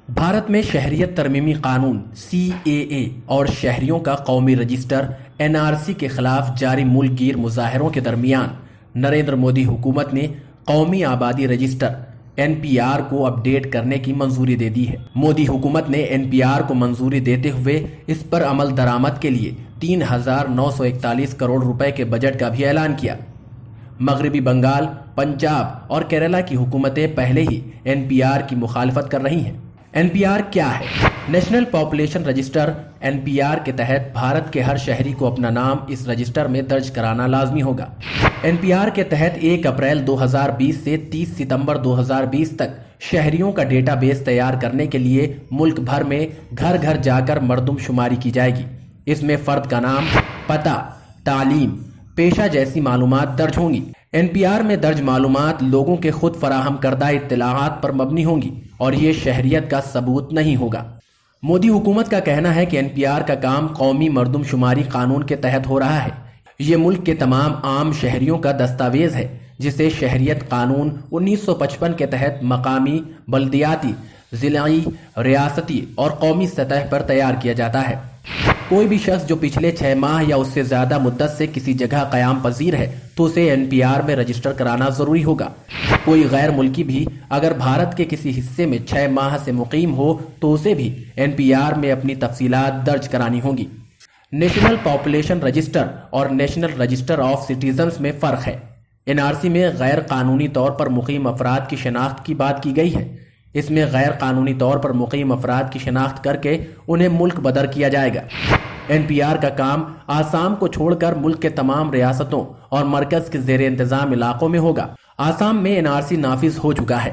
بھارت میں شہریت ترمیمی قانون CAA اور شہریوں کا قومی رجسٹر NRC کے خلاف جاری ملک گیر مظاہروں کے درمیان نریندر مودی حکومت نے قومی آبادی رجسٹر NPR کو اپ ڈیٹ کرنے کی منظوری دے دی ہے۔ مودی حکومت نے NPR کو منظوری دیتے ہوئے اس پر عمل درآمد کے لیے 3,941 کروڑ روپے کے بجٹ کا بھی اعلان کیا۔ مغربی بنگال، پنجاب اور کیرالہ کی حکومتیں پہلے ہی NPR کی مخالفت کر رہی ہیں۔ NPR کیا ہے؟ نیشنل پاپولیشن رجسٹر NPR کے تحت بھارت کے ہر شہری کو اپنا نام اس رجسٹر میں درج کرانا لازمی ہوگا۔ NPR کے تحت 1 اپریل 2020 سے 30 ستمبر 2020 تک شہریوں کا ڈیٹا بیس تیار کرنے کے لیے ملک بھر میں گھر گھر جا کر مردم شماری کی جائے گی۔ اس میں فرد کا نام، پتہ، تعلیم، پیشہ جیسی معلومات درج ہوں گی۔ NPR میں درج معلومات لوگوں کے خود فراہم کردہ اطلاعات پر مبنی ہوں گی اور یہ شہریت کا ثبوت نہیں ہوگا۔ مودی حکومت کا کہنا ہے کہ NPR کا کام قومی مردم شماری قانون کے تحت ہو رہا ہے۔ یہ ملک کے تمام عام شہریوں کا دستاویز ہے جسے شہریت قانون 1955 کے تحت مقامی، بلدیاتی، ضلعی، ریاستی اور قومی سطح پر تیار کیا جاتا ہے۔ کوئی بھی شخص جو پچھلے 6 ماہ یا اس سے زیادہ مدت سے کسی جگہ قیام پذیر ہے تو اسے NPR میں رجسٹر کرانا ضروری ہوگا۔ کوئی غیر ملکی بھی اگر بھارت کے کسی حصے میں 6 ماہ سے مقیم ہو تو اسے بھی NPR میں اپنی تفصیلات درج کرانی ہوں گی۔ نیشنل پاپولیشن رجسٹر اور نیشنل رجسٹر آف سٹیزنز میں فرق ہے۔ NRC میں غیر قانونی طور پر مقیم افراد کی شناخت کی بات کی گئی ہے۔ اس میں غیر قانونی طور پر مقیم افراد کی شناخت کر کے انہیں ملک بدر کیا جائے گا۔ NPR کا کام آسام کو چھوڑ کر ملک کے تمام ریاستوں اور مرکز کے زیر انتظام علاقوں میں ہوگا۔ آسام میں NRC نافذ ہو چکا ہے۔